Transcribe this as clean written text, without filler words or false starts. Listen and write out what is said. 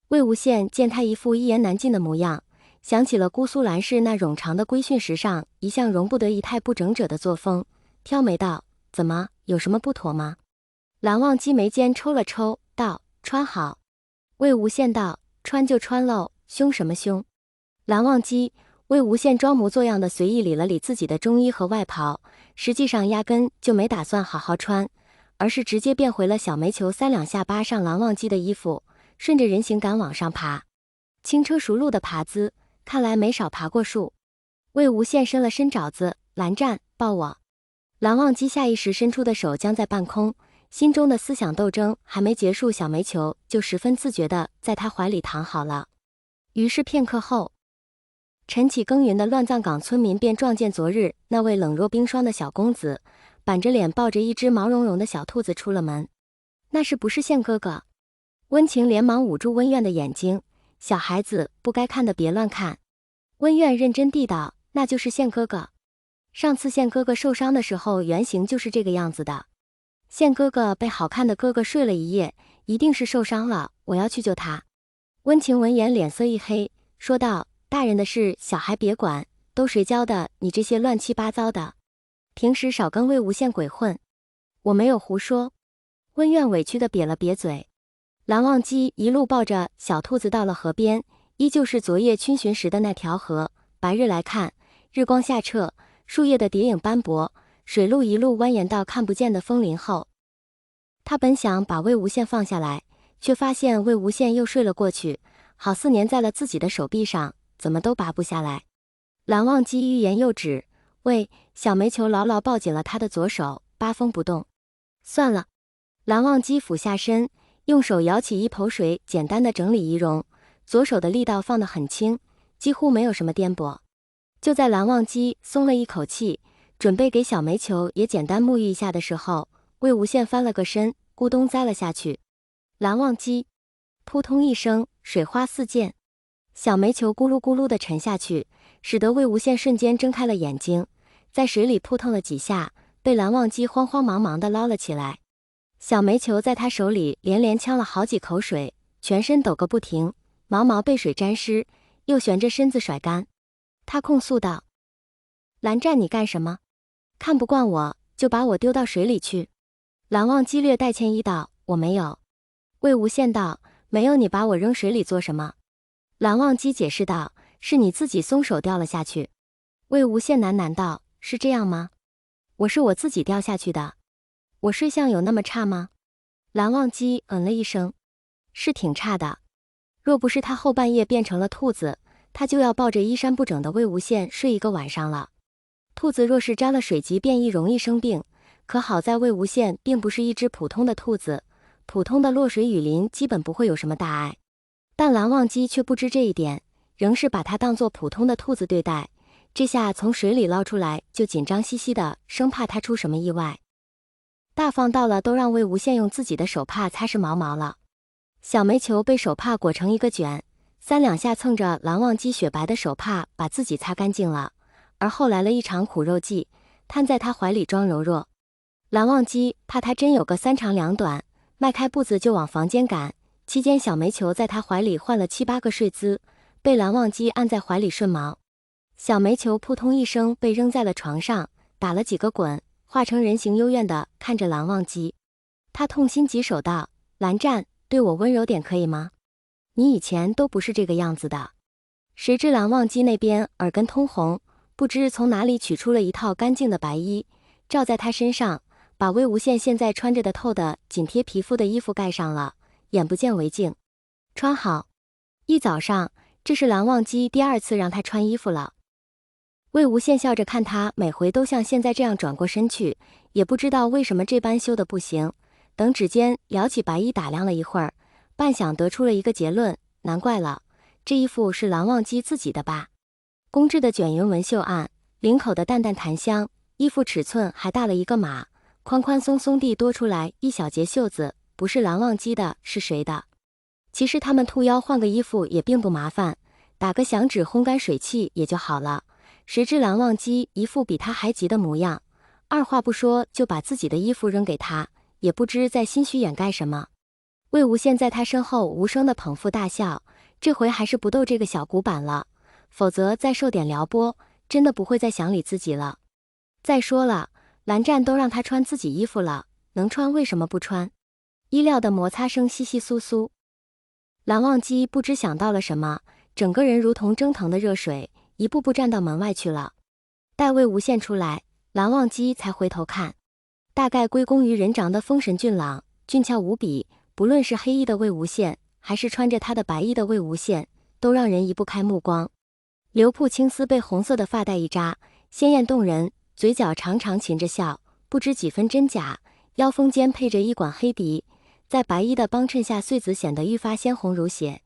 魏无羡见他一副一言难尽的模样，想起了姑苏蓝氏那冗长的规训时上一向容不得一太不整者的作风，挑眉道：“怎么，有什么不妥吗？”蓝忘机眉间抽了抽，道：“穿好。”魏无羡道：“穿就穿喽，凶什么凶？”蓝忘机、魏无羡装模作样的随意理了理自己的中衣和外袍，实际上压根就没打算好好穿，而是直接变回了小煤球3两下扒上蓝忘机的衣服，顺着人行杆往上爬，轻车熟路的爬姿，看来没少爬过树。魏无羡伸了伸爪子：“蓝湛，抱我。”蓝忘机下意识伸出的手僵在半空，心中的思想斗争还没结束，小煤球就十分自觉地在他怀里躺好了。于是片刻后，晨起耕耘的乱葬岗村民便撞见昨日那位冷若冰霜的小公子，板着脸抱着一只毛茸茸的小兔子出了门。那是不是宪哥哥？温情连忙捂住温苑的眼睛：“小孩子不该看的别乱看。”温苑认真地道：“那就是宪哥哥。上次宪哥哥受伤的时候，原型就是这个样子的。宪哥哥被好看的哥哥睡了一夜，一定是受伤了，我要去救他。”温情闻言脸色一黑，说道：“大人的事小孩别管，都谁教的你这些乱七八糟的？平时少跟魏无羡鬼混。”“我没有胡说。”温苑委屈地瘪了瘪嘴。蓝忘机一路抱着小兔子到了河边，依旧是昨夜逡巡时的那条河。白日来看，日光下澈，树叶的叠影斑驳，水路一路蜿蜒到看不见的枫林后。他本想把魏无羡放下来，却发现魏无羡又睡了过去，好似粘在了自己的手臂上，怎么都拔不下来。蓝忘机欲言又止，小煤球牢牢抱紧了他的左手，八风不动。算了。蓝忘机俯下身，用手舀起一抔水，简单的整理仪容，左手的力道放得很轻，几乎没有什么颠簸。就在蓝忘机松了一口气，准备给小煤球也简单沐浴一下的时候，魏无羡翻了个身，咕咚栽了下去。蓝忘机，扑通一声，水花四溅，小煤球咕噜咕噜地沉下去，使得魏无羡瞬间睁开了眼睛，在水里扑腾了几下，被蓝忘机慌慌忙忙地捞了起来。小煤球在他手里连连呛了好几口水，全身抖个不停，毛毛被水沾湿，又旋着身子甩干。他控诉道：“蓝湛，你干什么？看不惯我，就把我丢到水里去。”蓝忘机略带歉意道：“我没有。”魏无羡道：“没有你把我扔水里做什么？”蓝忘机解释道：“是你自己松手掉了下去。”魏无羡喃喃道：“是这样吗？我自己掉下去的。我睡相有那么差吗？”蓝忘机嗯了一声：“是挺差的。若不是他后半夜变成了兔子，他就要抱着衣衫不整的魏无羡睡一个晚上了。兔子若是沾了水疾，便容易生病。可好在魏无羡并不是一只普通的兔子，普通的落水雨淋基本不会有什么大碍。但蓝忘机却不知这一点，仍是把它当作普通的兔子对待。这下从水里捞出来，就紧张兮兮的，生怕它出什么意外。大方到了都让魏无羡用自己的手帕擦拭毛毛了。小煤球被手帕裹成一个卷，3两下蹭着蓝忘机雪白的手帕，把自己擦干净了。而后来了一场苦肉计，瘫在他怀里装柔弱。蓝忘机怕他真有个3长2短，迈开步子就往房间赶。期间小煤球在他怀里换了7、8个睡姿，被蓝忘机按在怀里顺毛。小煤球扑通一声被扔在了床上，打了几个滚，化成人形幽怨地看着蓝忘机。他痛心疾首道：“蓝湛，对我温柔点可以吗？你以前都不是这个样子的。”谁知蓝忘机那边耳根通红，不知从哪里取出了一套干净的白衣，罩在他身上，把魏无羡现在穿着的透的紧贴皮肤的衣服盖上了，眼不见为净。穿好。一早上，这是蓝忘机第2次让他穿衣服了。魏无羡笑着看他每回都像现在这样转过身去，也不知道为什么这般羞得不行。等指尖撩起白衣打量了一会儿，半晌得出了一个结论：难怪了，这衣服是蓝忘机自己的吧？工制的卷云纹绣案，领口的淡淡檀香，衣服尺寸还大了一个码，宽宽松松地多出来一小截袖子，不是蓝忘机的，是谁的？其实他们兔腰换个衣服也并不麻烦，打个响指烘干水汽也就好了。谁知蓝忘机一副比他还急的模样，二话不说就把自己的衣服扔给他，也不知在心虚掩盖什么。魏无羡在他身后无声的捧腹大笑，这回还是不逗这个小古板了，否则再受点撩拨，真的不会再想理自己了。再说了，蓝湛都让他穿自己衣服了，能穿为什么不穿？衣料的摩擦声窸窸窣窣，蓝忘机不知想到了什么，整个人如同蒸腾的热水，一步步站到门外去了。待魏无羡出来，蓝忘机才回头看，大概归功于人长得丰神俊朗，俊俏无比，不论是黑衣的魏无羡，还是穿着他的白衣的魏无羡，都让人移不开目光。刘瀑青丝被红色的发带一扎，鲜艳动人，嘴角常常噙着笑，不知几分真假，腰封间配着一管黑笛，在白衣的帮衬下，穗子显得愈发鲜红如血。